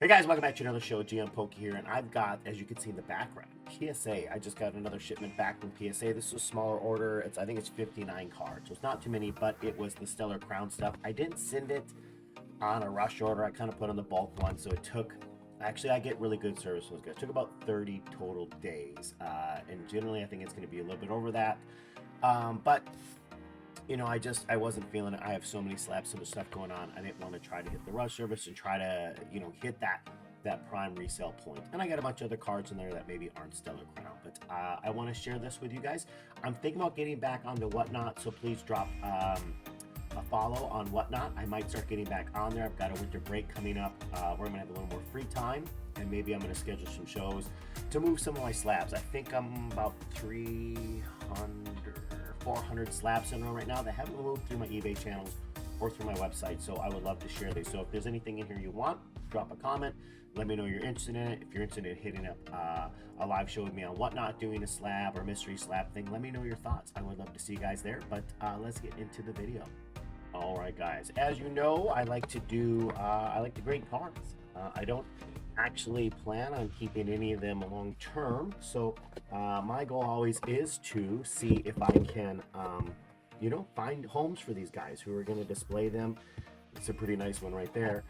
Hey guys, welcome back to another show. GM Poke here, and I've got, as you can see in the background, PSA. I just got another shipment back from PSA. This is a smaller order. I think it's 59 cards, so it's not too many, but it was the Stellar Crown stuff. I didn't send it on a rush order. I kind of put on the bulk one, so it took. Actually, I get really good service from those guys. It took about 30 total days, and generally, I think it's going to be a little bit over that. But I wasn't feeling it. I have so many slabs, so much stuff going on. I didn't want to try to hit the rush service and try to, hit that prime resale point. And I got a bunch of other cards in there that maybe aren't Stellar Crown, but I want to share this with you guys. I'm thinking about getting back onto Whatnot, so please drop a follow on Whatnot. I might start getting back on there. I've got a winter break coming up where I'm gonna have a little more free time, and maybe I'm gonna schedule some shows to move some of my slabs. I think I'm about 400 slabs in a row right now that haven't moved through my eBay channels or through my website, so I would love to share these. So if there's anything in here you want, drop a comment. Let me know you're interested in it. If you're interested in hitting up a live show with me on Whatnot, doing a slab or mystery slab thing, let me know your thoughts. I would love to see you guys there, but let's get into the video. All right, guys. As you know, I like to grade cards. I don't actually plan on keeping any of them long term, so my goal always is to see if I can, find homes for these guys who are going to display them. It's a pretty nice one right there.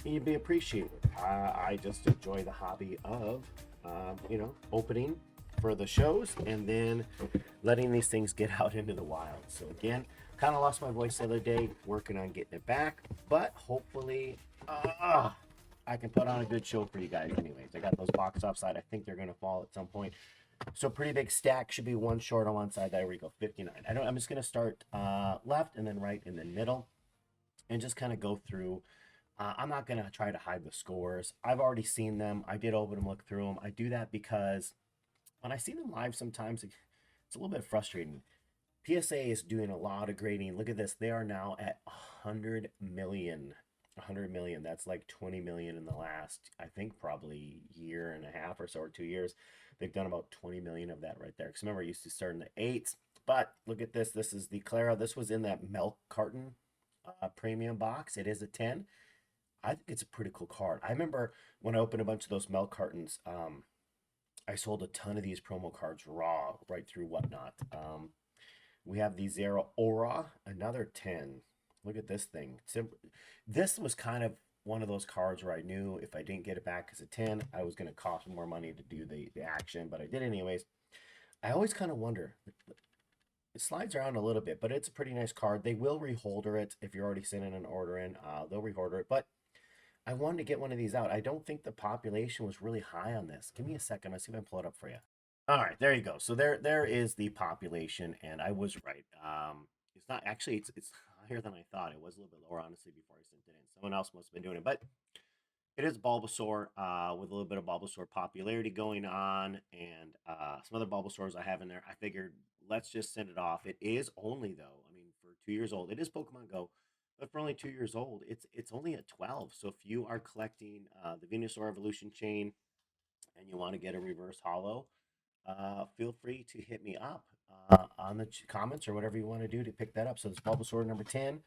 You'd be appreciated. I just enjoy the hobby of, opening for the shows and then letting these things get out into the wild. So again, kind of lost my voice the other day, working on getting it back, but hopefully I can put on a good show for you guys anyways. I got those box offside. I think they're going to fall at some point. So pretty big stack. Should be one short on one side. There we go, 59. I'm just going to start left and then right and then middle and just kind of go through. I'm not going to try to hide the scores. I've already seen them. I did open them, look through them. I do that because when I see them live sometimes, it's a little bit frustrating. PSA is doing a lot of grading. Look at this. They are now at 100 million. 100 million. That's like 20 million in the last, I think, probably year and a half or so, or 2 years. They've done about 20 million of that right there. Because remember, I used to start in the eights. But look at this. This is the Clara. This was in that milk carton premium box. It is a 10. I think it's a pretty cool card. I remember when I opened a bunch of those milk cartons, I sold a ton of these promo cards raw right through Whatnot. We have the Zero Aura, another 10. Look at this thing. This was kind of one of those cards where I knew if I didn't get it back as a 10, I was going to cost more money to do the action, but I did anyways. I always kind of wonder. It slides around a little bit, but it's a pretty nice card. They will reholder it if you're already sending an order in. They'll reholder it, but I wanted to get one of these out. I don't think the population was really high on this. Give me a second. Let's see if I can pull it up for you. All right, there you go. So there is the population, and I was right. It's not actually it's higher than I thought. It was a little bit lower, honestly, before I sent it in. Someone else must have been doing it, but it is Bulbasaur with a little bit of Bulbasaur popularity going on, and some other Bulbasaurs I have in there. I figured let's just send it off. It is only though, I mean, for 2 years old, it is Pokemon Go, but for only 2 years old, it's only at 12. So if you are collecting the Venusaur Evolution chain and you want to get a reverse hollow, feel free to hit me up on the comments or whatever you want to do to pick that up. So this Bulbasaur number 10.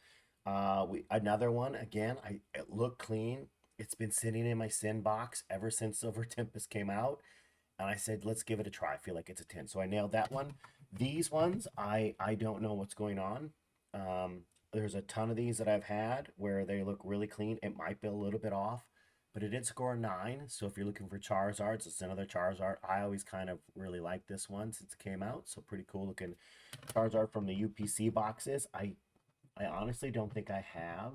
Another one again. It looked clean. It's been sitting in my send box ever since Silver Tempest came out, and I said let's give it a try. I feel like it's a 10, so I nailed that one. These ones, I don't know what's going on. There's a ton of these that I've had where they look really clean. It might be a little bit off, but it did score a 9. So if you're looking for Charizards, it's another Charizard. I always kind of really like this one since it came out. So pretty cool looking Charizard from the UPC boxes. I honestly don't think I have.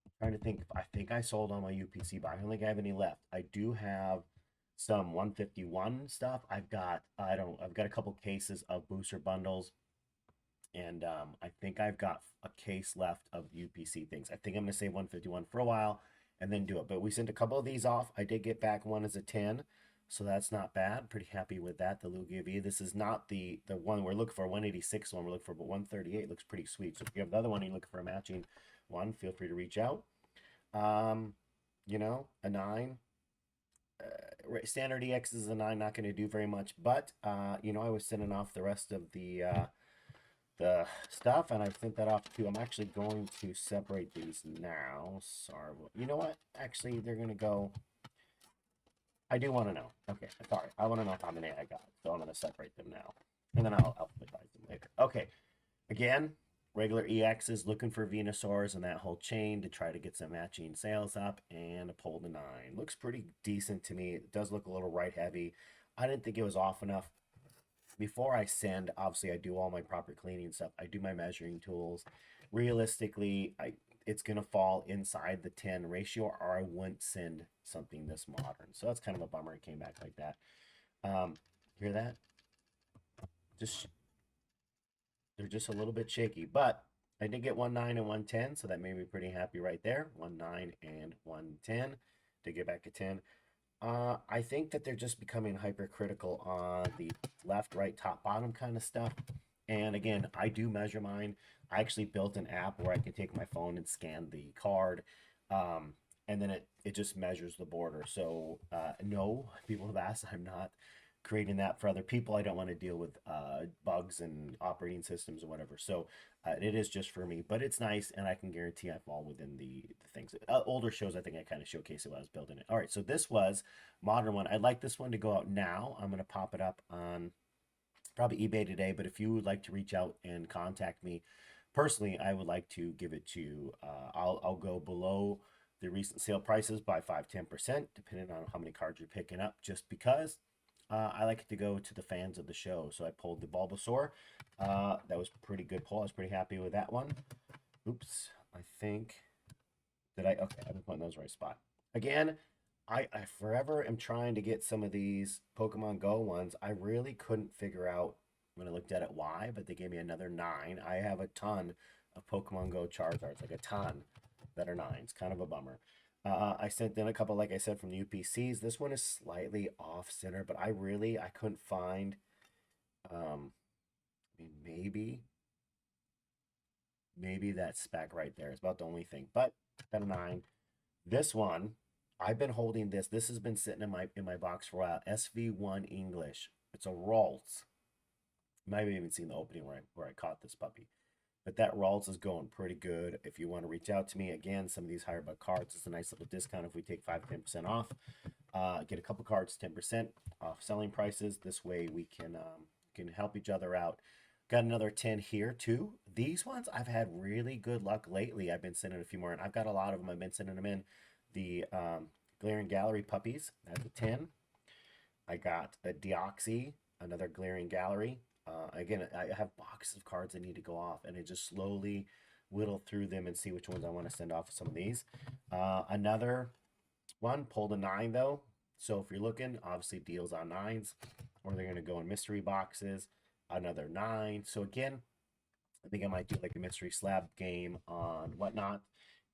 I'm trying to think. I think I sold all my UPC box. I don't think I have any left. I do have some 151 stuff. I've got a couple cases of booster bundles, and I think I've got a case left of UPC things. I think I'm gonna save 151 for a while and then do it. But we sent a couple of these off. I did get back one as a 10, so that's not bad. Pretty happy with that. The Lugia V. This is not the one we're looking for. 186 one we're looking for, but 138 looks pretty sweet. So if you have the other one and you're looking for a matching one, feel free to reach out. Um, a 9. Standard EX is a 9, not going to do very much, but I was sending off the rest of the the stuff, and I've sent that off too. I'm actually going to separate these now. Sorry. You know what? Actually, they're going to go. I do want to know. Okay, sorry. I want to know how many I got. So I'm going to separate them now. And then I'll alphabetize them later. Okay. Again, regular EXs looking for Venusaurs and that whole chain to try to get some matching sales up. And a pull to 9. Looks pretty decent to me. It does look a little right heavy. I didn't think it was off enough. Before I send, obviously I do all my proper cleaning stuff. I do my measuring tools. Realistically, it's going to fall inside the 10 ratio or I wouldn't send something this modern. So that's kind of a bummer it came back like that. Hear that? They're just a little bit shaky, but I did get 1.9 and 1.10, so that made me pretty happy right there. 1.9 and 1.10 to get back to 10. I think that they're just becoming hypercritical on the left, right, top, bottom kind of stuff. And again, I do measure mine. I actually built an app where I can take my phone and scan the card, and then it just measures the border. So no, people have asked, I'm not creating that for other people. I don't want to deal with bugs and operating systems or whatever. So it is just for me, but it's nice, and I can guarantee I fall within the things. Older shows, I think I kind of showcased it while I was building it. All right, so this was modern one. I'd like this one to go out now. I'm going to pop it up on probably eBay today, but if you would like to reach out and contact me personally, I would like to give it to you. I'll go below the recent sale prices by 5-10%, depending on how many cards you're picking up, just because I like it to go to the fans of the show. So I pulled the Bulbasaur. That was a pretty good pull. I was pretty happy with that one. Oops, I think that okay, I've been putting those right spot. Again, I forever am trying to get some of these Pokemon Go ones. I really couldn't figure out when I looked at it why, but they gave me another 9. I have a ton of Pokemon Go Charizards, like a ton that are 9s. Kind of a bummer. I sent in a couple, like I said, from the UPCs. This one is slightly off center, but I couldn't find. I mean, maybe that spec right there is about the only thing. But at a 9, this one, I've been holding this. This has been sitting in my box for a while. SV1 English. It's a Ralts. You might have even seen the opening where I caught this puppy. But that Ralts is going pretty good. If you want to reach out to me, again, some of these higher buck cards, it's a nice little discount if we take 5-10% off. Get a couple cards 10% off selling prices. This way we can help each other out. Got another 10 here too. These ones I've had really good luck lately. I've been sending a few more, and I've got a lot of them. I've been sending them in. The Glaring Gallery puppies, that's a 10. I got a Deoxy, another Glaring Gallery. Again, I have boxes of cards that need to go off, and I just slowly whittle through them and see which ones I want to send off of some of these. Another one, pulled a 9 though. So if you're looking, obviously deals on 9s, or they're going to go in mystery boxes. Another 9. So again, I think I might do like a mystery slab game on whatnot.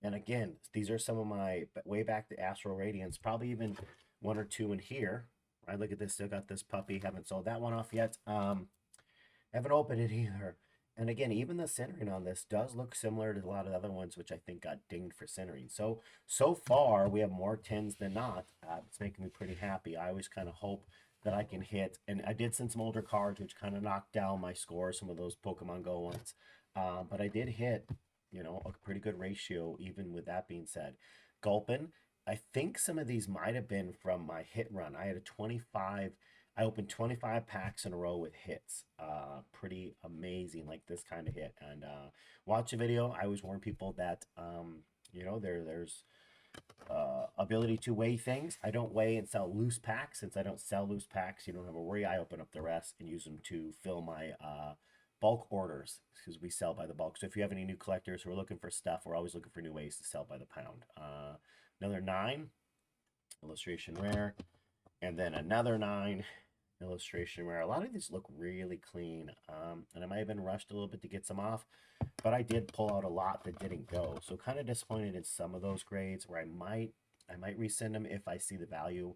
And again, these are some of my way back to Astral Radiance, probably even 1 or 2 in here. Right, look at this. Still got this puppy. Haven't sold that one off yet. Haven't opened it either. And again, even the centering on this does look similar to a lot of other ones, which I think got dinged for centering. So far, we have more 10s than not. It's making me pretty happy. I always kind of hope that I can hit. And I did send some older cards, which kind of knocked down my score, some of those Pokemon Go ones. But I did hit, a pretty good ratio, even with that being said. Gulpin, I think some of these might have been from my hit run. I opened 25 packs in a row with hits. Pretty amazing, like this kind of hit. And watch a video. I always warn people that, there's ability to weigh things. I don't weigh and sell loose packs. Since I don't sell loose packs, you don't have to worry. I open up the rest and use them to fill my bulk orders, because we sell by the bulk. So if you have any new collectors who are looking for stuff, we're always looking for new ways to sell by the pound. Another 9, illustration rare. And then another 9, illustration rare. A lot of these look really clean, and I might have been rushed a little bit to get some off, but I did pull out a lot that didn't go. So kind of disappointed in some of those grades where I might resend them if I see the value,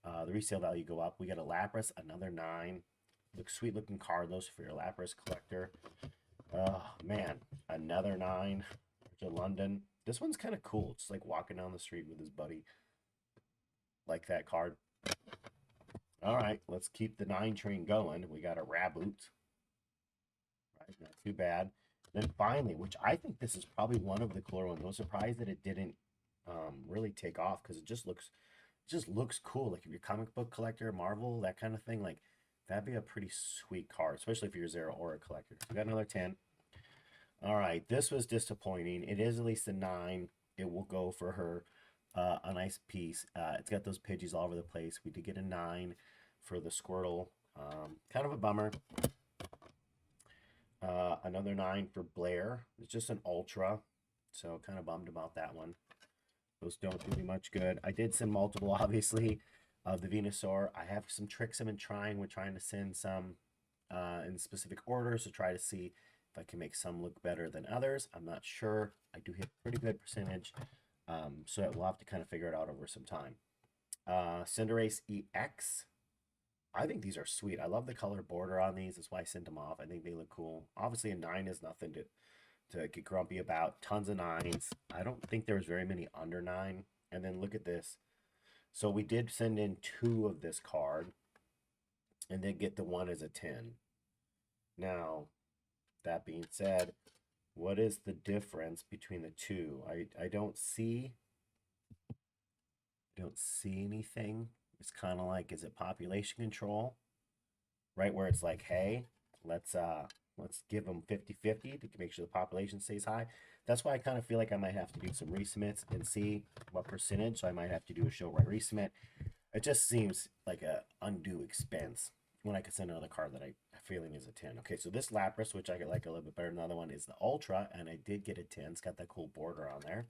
the resale value go up. We got a Lapras, another 9. Looks sweet looking card, those for your Lapras collector. Oh man, another 9 to London. This one's kind of cool. It's like walking down the street with his buddy. Like that card. All right, let's keep the 9 train going. We got a Raboot. right, not too bad. Then finally, which I think this is probably one of the cooler ones. I was surprised that it didn't really take off because it just looks cool. Like if you're a comic book collector, Marvel, that kind of thing, like that'd be a pretty sweet card, especially if you're a Zero Aura collector. So we got another 10. All right, this was disappointing. It is at least a 9. It will go for her. A nice piece. It's got those Pidgeys all over the place. We did get a 9 for the Squirtle. Kind of a bummer. Another 9 for Blair. It's just an Ultra, so kind of bummed about that one. Those don't do me much good. I did send multiple, obviously, of the Venusaur. I have some tricks I've been trying. We're trying to send some in specific orders to try to see if I can make some look better than others. I'm not sure. I do hit pretty good percentage, so we'll have to kind of figure it out over some time. Cinderace EX. I think these are sweet. I love the color border on these. That's why I sent them off. I think they look cool. Obviously, a 9 is nothing to get grumpy about. Tons of 9s. I don't think there's very many under 9. And then look at this. So we did send in 2 of this card and then get the 1 as a 10. Now, that being said, what is the difference between the 2? I don't see anything. It's kind of like, is it population control? Right where it's like, hey, let's give them 50-50 to make sure the population stays high. That's why I kind of feel like I might have to do some resubmits and see what percentage. So I might have to do a show right resubmit. It just seems like a undue expense when I could send another card that I feeling is a 10. Okay, so this Lapras, which I like a little bit better than the other one, is the Ultra, and I did get a 10. It's got that cool border on there.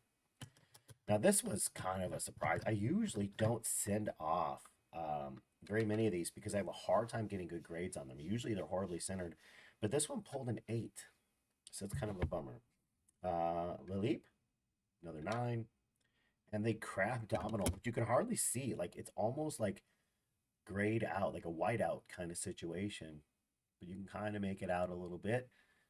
Now this was kind of a surprise. I usually don't send off very many of these because I have a hard time getting good grades on them. Usually they're horribly centered, but this one pulled an 8, so it's kind of a bummer. Lilip, another 9, and they crab domino, but you can hardly see. Like it's almost like grayed out, like a whiteout kind of situation, but you can kind of make it out a little bit.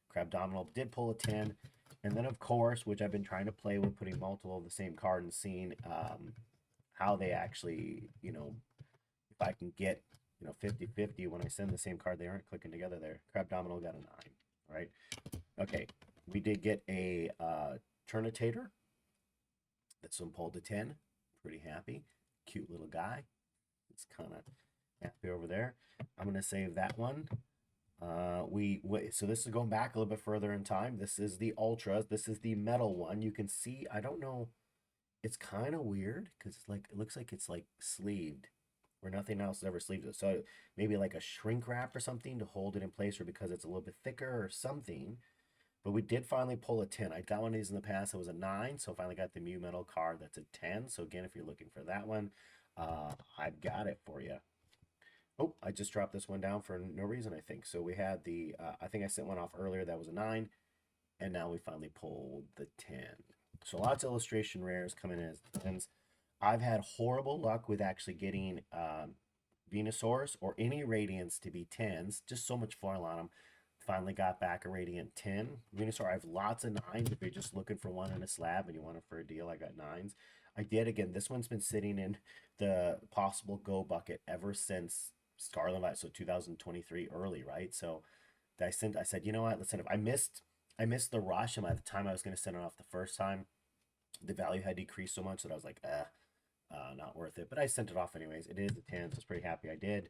Crab domino did pull a 10. And then, of course, which I've been trying to play with putting multiple of the same card and seeing how they actually, if I can get, 50-50 when I send the same card, they aren't clicking together there. Crab Domino got a 9, right? Okay, we did get a Turnitator. That's one pulled to 10. Pretty happy. Cute little guy. It's kind of happy over there. I'm going to save that one. So this is going back a little bit further in time. This is the Ultras. This is the metal one. You can see, I don't know, it's kind of weird because it's like, it looks like it's like sleeved where nothing else ever sleeves it. So maybe like a shrink wrap or something to hold it in place, or because it's a little bit thicker or something. But we did finally pull a 10. I got one of these in the past. It was a 9, so finally got the Mew Metal card. That's a 10. So again, if you're looking for that one, I've got it for you. Oh, I just dropped this one down for no reason, I think. So we had the, I think I sent one off earlier that was a 9, and now we finally pulled the 10. So lots of illustration rares coming in as 10s. I've had horrible luck with actually getting Venusaurs or any Radiants to be 10s. Just so much foil on them. Finally got back a Radiant 10. Venusaur, I have lots of 9s. If you're just looking for one in a slab and you want it for a deal, I got 9s. I did, again, this one's been sitting in the possible go bucket ever since Scarlet Violet, so 2023 early, right? So I said, you know what, listen, if I missed the rush, and by the time I was going to send it off the first time, the value had decreased so much that I was like, not worth it. But I sent it off anyways. It is a 10, so I was pretty happy I did.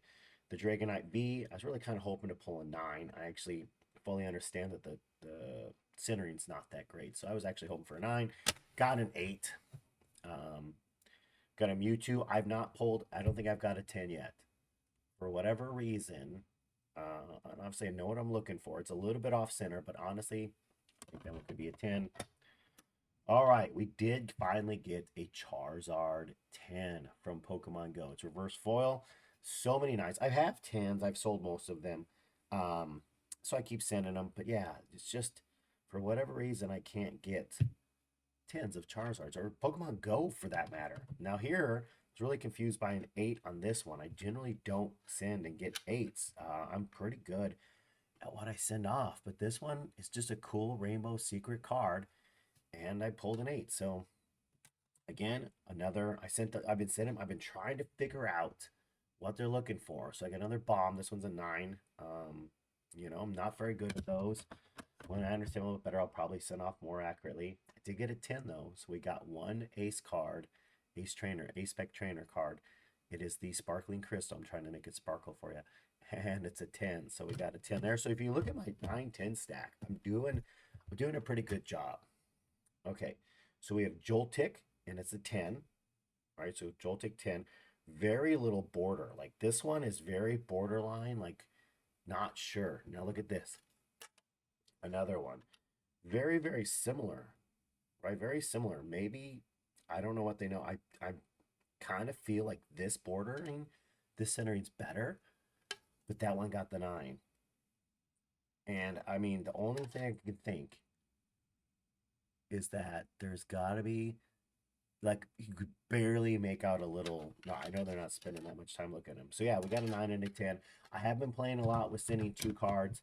The Dragonite V, I was really kind of hoping to pull a 9. I actually fully understand that the centering's not that great, so I was actually hoping for a 9. Got an 8. Got a Mewtwo. I've not pulled, I don't think I've got a 10 yet. For whatever reason, and obviously I know what I'm looking for. It's a little bit off center, but honestly, I think that one could be a 10. All right, we did finally get a Charizard 10 from Pokemon Go. It's reverse foil. So many nice. I have 10s. I've sold most of them. So I keep sending them. But yeah, it's just, for whatever reason, I can't get 10s of Charizards, or Pokemon Go for that matter. Now here, I was really confused by an 8 on this one. I generally don't send and get 8s. I'm pretty good at what I send off, but this one is just a cool rainbow secret card, and I pulled an 8. So again, I've been trying to figure out what they're looking for. So I got another bomb. This one's a 9. I'm not very good at those. When I understand a little bit better, I'll probably send off more accurately. I did get a 10 though, so we got one ace card, ace trainer, ace spec trainer card. It is the sparkling crystal. I'm trying to make it sparkle for you. And it's a 10. So we got a 10 there. So if you look at my 9-10 stack, I'm doing a pretty good job. Okay. So we have Joltik, and it's a 10. All right, so Joltik 10. Very little border. Like this one is very borderline, like not sure. Now look at this. Another one. Very, very similar, right? Very similar. Maybe I don't know what they know. I kind of feel like this centering's better, but that one got the 9. And I mean, the only thing I can think is that there's got to be like you could barely make out a little. No, I know they're not spending that much time looking at them. So yeah, we got a 9 and a 10. I have been playing a lot with sending 2 cards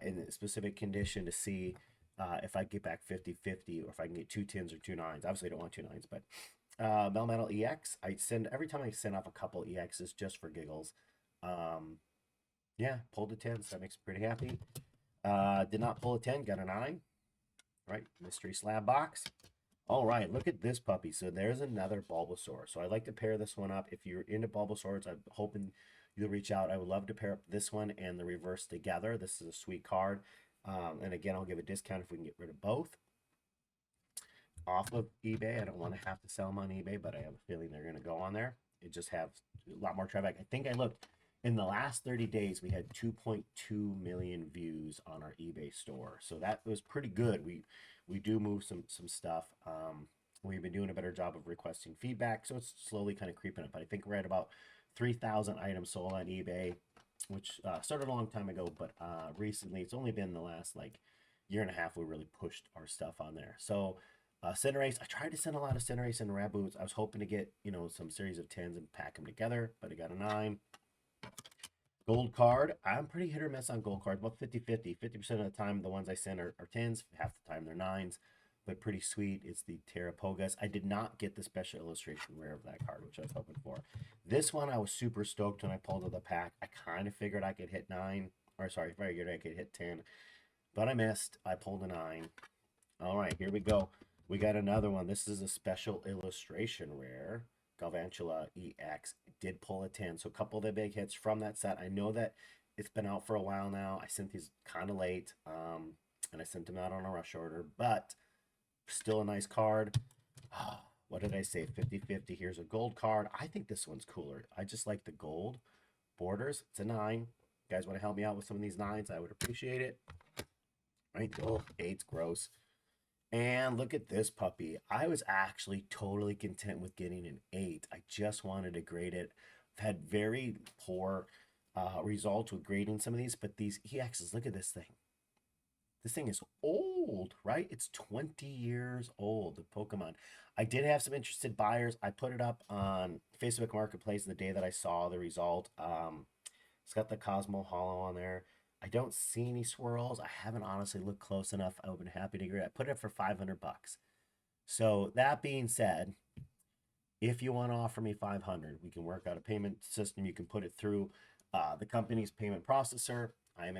in a specific condition to see if I get back 50-50 or if I can get 2 10s or 2 9s. Obviously, I don't want 2 9s, but Melmetal EX. I send every time I send off a couple EXs just for giggles. Um, yeah, pulled a 10, so that makes me pretty happy. Did not pull a 10, got a 9. Right, mystery slab box. All right, look at this puppy. So there's another Bulbasaur. So I'd like to pair this one up. If you're into Bulbasaurs, I'm hoping you'll reach out. I would love to pair up this one and the reverse together. This is a sweet card. And again, I'll give a discount if we can get rid of both off of eBay. I don't want to have to sell them on eBay, but I have a feeling they're going to go on there. It just have a lot more traffic. I think I looked in the last 30 days, we had 2.2 million views on our eBay store. So that was pretty good. We do move some stuff. We've been doing a better job of requesting feedback, so it's slowly kind of creeping up. But I think we're at about 3,000 items sold on eBay, which started a long time ago, but recently it's only been the last like year and a half we really pushed our stuff on there. So Cinderace, I tried to send a lot of Cinderace and Raboots. I was hoping to get some series of 10s and pack them together, but I got a 9. Gold card, I'm pretty hit or miss on gold cards, about 50-50. 50% of the time, the ones I send are 10s, half the time they're 9s, but pretty sweet. It's the Terrapogas. I did not get the special illustration rare of that card, which I was hoping for. This one, I was super stoked when I pulled out the pack. I kind of figured I could hit 9, or sorry, I figured I could hit 10, but I missed. I pulled a 9. All right, here we go. We got another one. This is a special illustration rare. Galvantula EX did pull a 10. So a couple of the big hits from that set. I know that it's been out for a while now. I sent these kind of late, and I sent them out on a rush order, but still a nice card. What did I say? 50-50. Here's a gold card. I think this one's cooler. I just like the gold borders. It's a 9. You guys want to help me out with some of these 9s? I would appreciate it. Right? Oh, 8's gross. And look at this puppy. I was actually totally content with getting an 8. I just wanted to grade it. I've had very poor results with grading some of these, but these EXs, look at this thing. This thing is old, right? It's 20 years old, the Pokemon. I did have some interested buyers. I put it up on Facebook Marketplace the day that I saw the result. It's got the Cosmo Hollow on there. I don't see any swirls. I haven't honestly looked close enough. I would have been happy to agree. I put it for 500 bucks. So that being said, if you want to offer me 500, we can work out a payment system. You can put it through the company's payment processor. I'm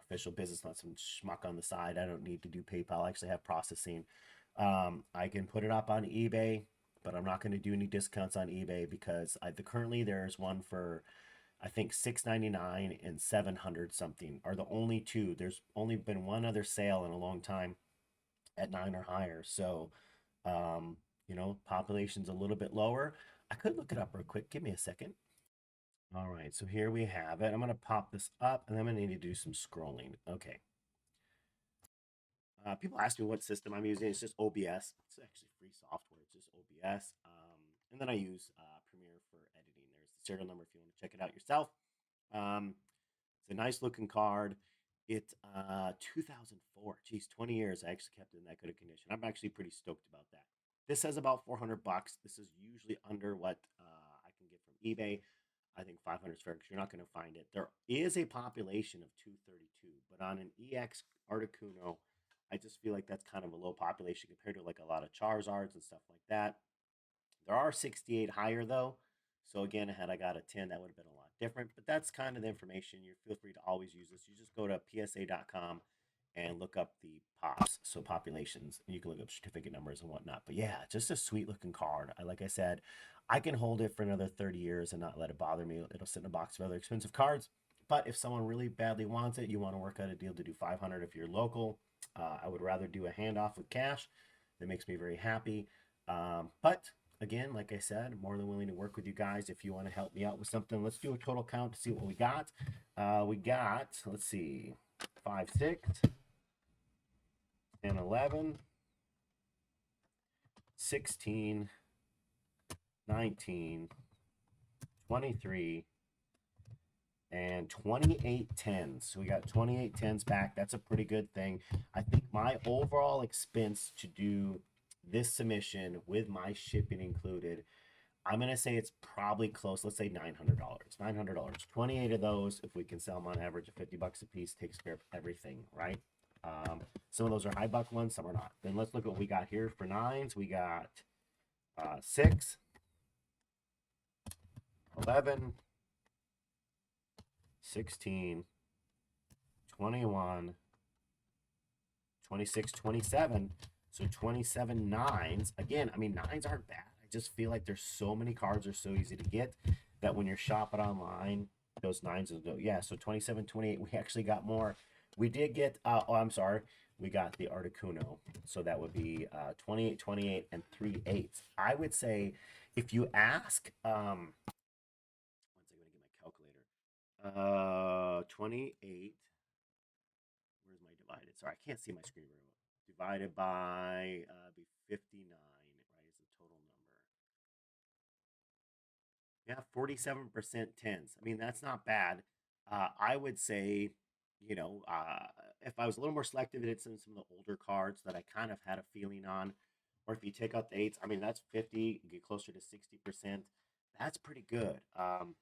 official business, not some schmuck on the side. I don't need to do PayPal. I actually have processing. I can put it up on eBay, but I'm not going to do any discounts on eBay because currently there's one for I think 699 and 700 something are the only two. There's only been one other sale in a long time at 9 or higher. So, population's a little bit lower. I could look it up real quick. Give me a second. All right, so here we have it. I'm going to pop this up and I'm going to need to do some scrolling. Okay. People ask me what system I'm using. It's just OBS. It's actually free software. It's just OBS. And then I use Premiere for editing. There's the serial number if you want to check it out yourself. It's a nice looking card. It's 2004. Geez, 20 years. I actually kept it in that good a condition. I'm actually pretty stoked about that. This says about 400 bucks. This is usually under what I can get from eBay. I think 500 is fair because you're not going to find it. There is a population of 232, but on an EX Articuno, I just feel like that's kind of a low population compared to like a lot of Charizards and stuff like that. There are 68 higher though, So again, had I got a 10, that would have been a lot different. But that's kind of the information. You feel free to always use this. You just go to PSA.com and look up the pops, so populations. And you can look up certificate numbers and whatnot. But yeah, just a sweet looking card. Like I said, I can hold it for another 30 years and not let it bother me. It'll sit in a box of other expensive cards. But if someone really badly wants it, you want to work out a deal to do 500 if you're local. I would rather do a handoff with cash. That makes me very happy. But again, like I said, more than willing to work with you guys if you want to help me out with something. Let's do a total count to see what we got. We got, let's see, 5, 6, 10, 11, 16, 19, 23, and 28 tens. So we got 28 tens back. That's a pretty good thing. I think my overall expense to do this submission with my shipping included, I'm going to say it's probably close. Let's say $900. $900. 28 of those, if we can sell them on average at 50 bucks a piece, takes care of everything, right? Some of those are high buck ones, some are not. Then let's look at what we got here for nines. We got 6, 11, 16, 21, 26, 27. So 27 nines. Again, I mean, nines aren't bad. I just feel like there's so many cards are so easy to get that when you're shopping online, those nines will go. Yeah, so 27, 28. We actually got more. We did get, oh, I'm sorry. We got the Articuno. So that would be 28, 28, and 3 eighths. I would say if you ask, one second, I'm going to get my calculator. 28. Where's my divided? Sorry, I can't see my screen very well. Divided by be 59, right? Is the total number. Yeah, 47% tens. I mean, that's not bad. I would say, if I was a little more selective, it's in some of the older cards that I kind of had a feeling on, or if you take out the eights, I mean, that's 50, you get closer to 60%. That's pretty good.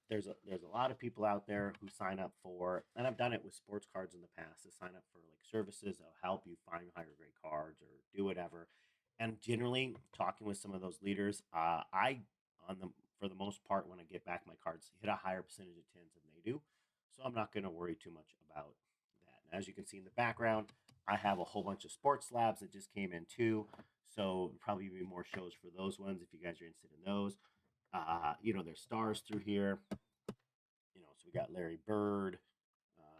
There's a lot of people out there who sign up for, and I've done it with sports cards in the past, to sign up for like services that'll help you find higher grade cards or do whatever. And generally, talking with some of those leaders, I on the for the most part, when I get back my cards, hit a higher percentage of tens than they do. So I'm not going to worry too much about that. And as you can see in the background, I have a whole bunch of sports slabs that just came in too. So probably be more shows for those ones if you guys are interested in those. There's stars through here. So we got Larry Bird,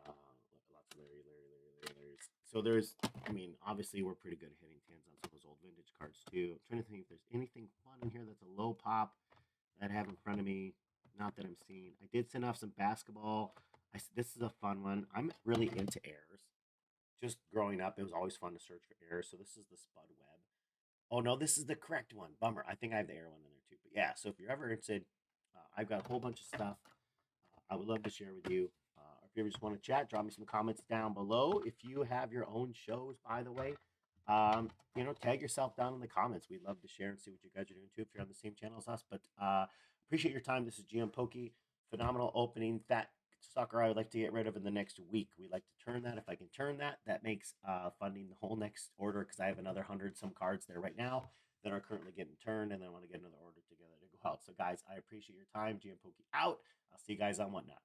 lots of Larry's. So there's, I mean, obviously we're pretty good at hitting tens on some of those old vintage cards too. I'm trying to think if there's anything fun in here that's a low pop that I have in front of me. Not that I'm seeing. I did send off some basketball. This is a fun one. I'm really into airs. Just growing up, it was always fun to search for airs. So this is the Spud Web. Oh no, this is the correct one. Bummer. I think I have the air one in there too. But yeah, so if you're ever interested, I've got a whole bunch of stuff I would love to share with you. If you ever just want to chat, drop me some comments down below. If you have your own shows, by the way, tag yourself down in the comments. We'd love to share and see what you guys are doing too if you're on the same channel as us. But appreciate your time. This is GM Pokey. Phenomenal opening. That sucker I would like to get rid of in the next week. We'd like to turn that. If I can turn that, that makes funding the whole next order, because I have another 100 some cards there right now that are currently getting turned, and then I want to get another order together to go out. So guys, I appreciate your time. GM Pokey out. I'll see you guys on Whatnot.